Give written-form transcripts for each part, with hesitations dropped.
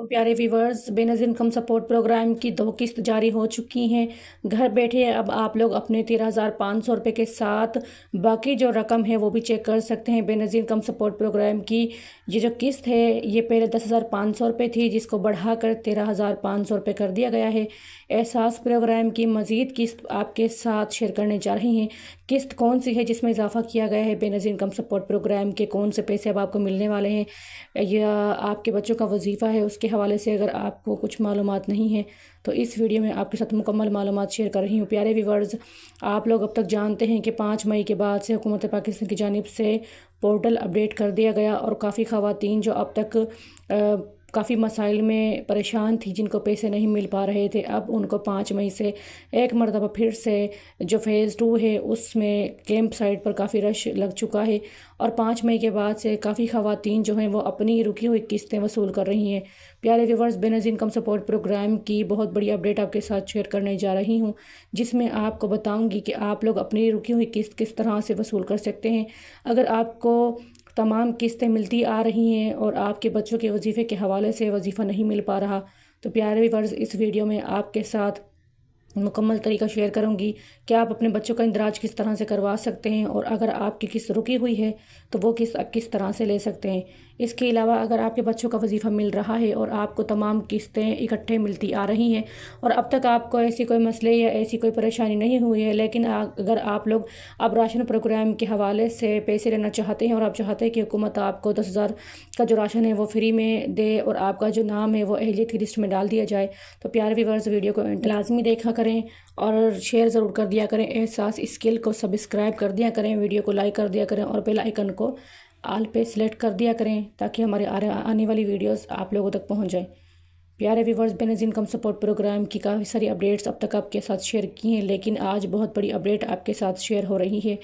वालेकुम प्यारे viewers. Benazir income support programme की 2 किस्त जारी हो चुकी हैं। घर बैठे अब आप लोग अपने 13,500 रुपये के साथ बाकी जो रकम है वो भी चेक कर सकते हैं। बेनज़ीर इनकम सपोर्ट प्रोग्राम की ये जो किस्त है ये पहले 10,500 रुपये थी, जिसको बढ़ाकर 13,500 रुपये कर दिया गया है। एहसास प्रोग्राम की मज़ीद किस्त आपके साथ शेयर करने जा रही हैं। किस्त कौन सी है जिसमें इजाफा किया गया है, बेनज़ीर इनकम सपोर्ट प्रोग्राम के कौन से पैसे अब आपको मिलने वाले हैं, या आपके बच्चों का वजीफ़ा है, उसके हवाले से अगर आपको कुछ मालूमात नहीं है तो इस वीडियो में आपके साथ मुकम्मल मालूमात शेयर कर रही हूँ। प्यारे व्यूवर्स, आप लोग अब तक जानते हैं कि 5 मई के बाद से हुकूमत पाकिस्तान की जानिब से पोर्टल अपडेट कर दिया गया और काफ़ी ख़वातीन जो अब तक काफ़ी मसाइल में परेशान थी, जिनको पैसे नहीं मिल पा रहे थे, अब उनको 5 मई से एक मरतबा फिर से जो फ़ेज़ 2 है उसमें कैंप साइट पर काफ़ी रश लग चुका है और 5 मई के बाद से काफ़ी ख़वातीन जो हैं वो अपनी रुकी हुई किस्तें वसूल कर रही हैं। प्यारे viewers, Benazir income support programme की बहुत बड़ी अपडेट आपके साथ शेयर करने जा रही हूँ, जिसमें आपको बताऊँगी कि आप लोग अपनी रुकी हुई किस्त किस तरह से वसूल कर सकते हैं। अगर आपको तमाम किस्तें मिलती आ रही हैं और आपके बच्चों के वजीफ़े के हवाले से वजीफ़ा नहीं मिल पा रहा, तो प्यारे व्यूअर्स, इस वीडियो में आपके साथ मुकम्मल तरीका शेयर करूंगी कि आप अपने बच्चों का इंदराज किस तरह से करवा सकते हैं और अगर आपकी किस्त रुकी हुई है तो वो किस्त आप किस तरह से ले सकते हैं। इसके अलावा अगर आपके बच्चों का वजीफ़ा मिल रहा है और आपको तमाम किस्तें इकट्ठे मिलती आ रही हैं और अब तक आपको ऐसी कोई मसले या ऐसी कोई परेशानी नहीं हुई है, लेकिन अगर आप लोग अब राशन प्रोग्राम के हवाले से पैसे लेना चाहते हैं और आप चाहते हैं कि हुकूमत आपको 10,000 का जो राशन है वो फ्री में दे और आपका जो नाम है वो अहलियत की लिस्ट में डाल दिया जाए, तो प्यारे व्यूअर्स, वीडियो को लाजमी देखा करें और शेयर ज़रूर कर दिया करें। एहसास स्किल को सब्सक्राइब कर दिया करें, वीडियो को लाइक कर दिया करें और बेल आइकन को आल पे सेलेक्ट कर दिया करें ताकि हमारे आने वाली वीडियोस आप लोगों तक पहुंच जाए। प्यारे viewers, Benazir income support programme की काफ़ी सारी अपडेट्स अब तक आपके साथ शेयर की हैं, लेकिन आज बहुत बड़ी अपडेट आपके साथ शेयर हो रही है।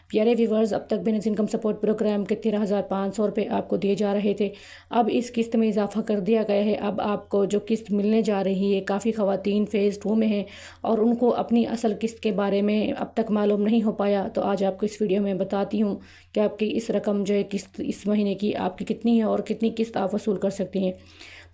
प्यारे व्यूवर्स, अब तक बेनज़ीर इनकम सपोर्ट प्रोग्राम के 13,500 रुपये आपको दिए जा रहे थे। अब इस किस्त में इजाफा कर दिया गया है। अब आपको जो किस्त मिलने जा रही है, काफ़ी ख़वातीन फ़ेज़ 2 में हैं और उनको अपनी असल किस्त के बारे में अब तक मालूम नहीं हो पाया, तो आज आपको इस वीडियो में बताती हूँ कि आपकी इस रकम जो है किस्त इस महीने की आपकी कितनी है और कितनी किस्त आप वसूल कर सकती हैं।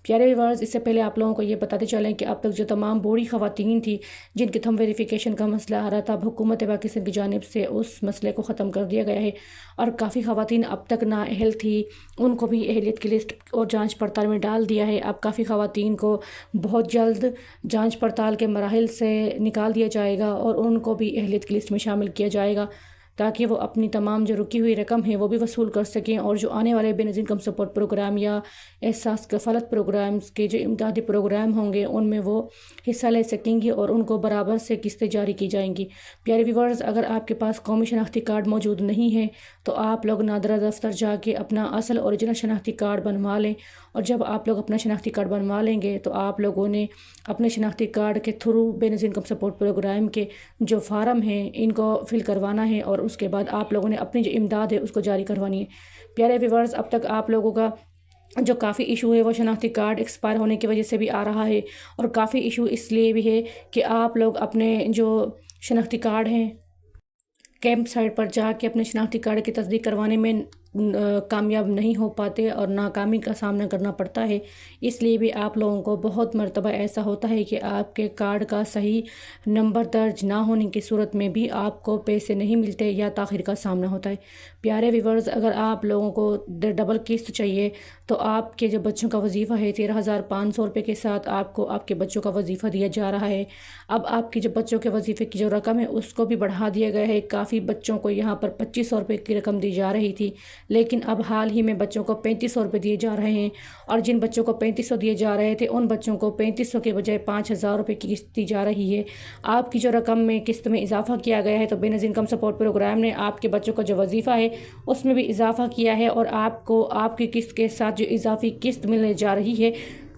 प्यारे व्यूअर्स, इससे पहले आप लोगों को ये बताते चलें कि अब तक जो तमाम बूढ़ी ख़वातीन थी जिनके थंब वेरिफिकेशन का मसला आ रहा था, अब हुकूमत पाकिस्तान की जानिब से उस मसले को ख़त्म कर दिया गया है और काफ़ी ख़वातीन अब तक नाअहल थी, उनको भी अहलियत की लिस्ट और जांच पड़ताल में डाल दिया है। अब काफ़ी ख़वातीन को बहुत जल्द जांच पड़ताल के मराहिल से निकाल दिया जाएगा और उनको भी अहलियत की लिस्ट में शामिल किया जाएगा ताकि वो अपनी तमाम जो रुकी हुई रकम है वो भी वसूल कर सकें और जो आने वाले बेनज़ीर इनकम सपोर्ट प्रोग्राम या एहसास कफ़ालत प्रोग्राम्स के जो इमदादी प्रोग्राम होंगे उनमें वो हिस्सा ले सकेंगी और उनको बराबर से किस्तें जारी की जाएंगी। प्यारे व्यूअर्स, अगर आपके पास कौमी शनाख्ती कार्ड मौजूद नहीं है तो आप लोग नादरा दफ्तर जाके अपना असल ओरिजिनल शनाख्ती कार्ड बनवा लें और जब आप लोग अपना शनाख्ती कार्ड बनवा लेंगे तो आप लोगों ने अपने शनाख्ती कार्ड के through Benazir income support programme के जो फार्म हैं इनको फिल करवाना है और उसके बाद आप लोगों ने अपनी जो इमदाद है उसको जारी करवानी है। प्यारे व्यूअर्स, अब तक आप लोगों का जो काफ़ी इशू है वो शनाख्ती कार्ड एक्सपायर होने की वजह से भी आ रहा है और काफ़ी इशू इसलिए भी है कि आप लोग अपने जो शनाख्ती कार्ड हैं कैंप साइट पर जाके अपने शनाख्ती कार्ड की तस्दीक करवाने में कामयाब नहीं हो पाते और नाकामी का सामना करना पड़ता है। इसलिए भी आप लोगों को बहुत मरतबा ऐसा होता है कि आपके कार्ड का सही नंबर दर्ज ना होने की सूरत में भी आपको पैसे नहीं मिलते या ताख़ीर का सामना होता है। प्यारे व्यूअर्स, अगर आप लोगों को डबल किस्त चाहिए तो आपके जो बच्चों का वजीफ़ा है 13,500 रुपये के साथ आपको आपके बच्चों का वजीफ़ा दिया जा रहा है। अब आपकी जो बच्चों के वजीफ़े की जो रकम है उसको भी बढ़ा दिया गया है। काफ़ी बच्चों को यहाँ पर 2,500 रुपये की रकम दी जा रही थी, लेकिन अब हाल ही में बच्चों को 3,500 रुपये दिए जा रहे हैं और जिन बच्चों को 3,500 दिए जा रहे थे उन बच्चों को 3,500 के बजाय 5,000 रुपये की किस्त दी जा रही है। आपकी जो रकम में किस्त में इजाफा किया गया है, तो बेनज़ीर इनकम सपोर्ट प्रोग्राम ने आपके बच्चों का जो वजीफ़ा है उसमें भी इजाफा किया है और आपको आपकी किस्त के साथ जो इजाफी किस्त मिलने जा रही है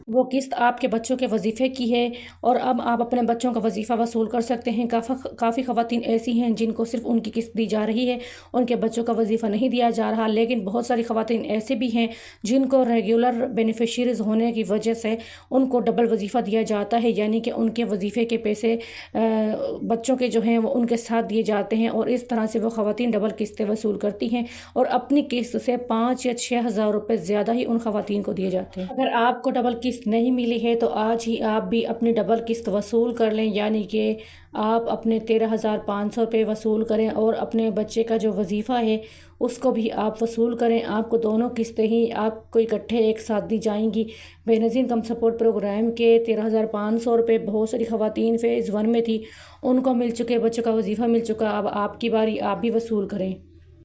वो किस्त आपके बच्चों के वजीफ़े की है और अब आप अपने बच्चों का वजीफ़ा वसूल कर सकते हैं। काफ़ी ख़वातीन ऐसी हैं जिनको सिर्फ उनकी किस्त दी जा रही है, उनके बच्चों का वजीफ़ा नहीं दिया जा रहा, लेकिन बहुत सारी ख़वातीन ऐसे भी हैं जिनको रेगुलर बेनिफिशरीज़ होने की वजह से उनको डबल वजीफ़ा दिया जाता है, यानी कि उनके वजीफ़े के पैसे बच्चों के जो हैं वो उनके साथ दिए जाते हैं और इस तरह से वो ख़वातीन डबल किस्तें वसूल करती हैं और अपनी किस्त से 5 या 6 हज़ार रुपये ज़्यादा ही उन ख़वातीन को दिए जाते हैं। अगर आपको डबल किस्त قسط نہیں ملی ہے تو آج ہی آپ بھی اپنی ڈبل قسط وصول کر لیں، یعنی کہ آپ اپنے 13,500 روپے وصول کریں اور اپنے بچے کا جو وظیفہ ہے اس کو بھی آپ وصول کریں۔ آپ کو دونوں قسطیں ہی آپ کو اکٹھے ایک ساتھ دی جائیں گی۔ بے نظیر انکم سپورٹ پروگرام کے 13,500 روپے بہت ساری خواتین فیز 1 میں تھی، ان کو مل چکے، بچوں کا وظیفہ مل چکا، اب آپ کی باری، آپ بھی وصول کریں۔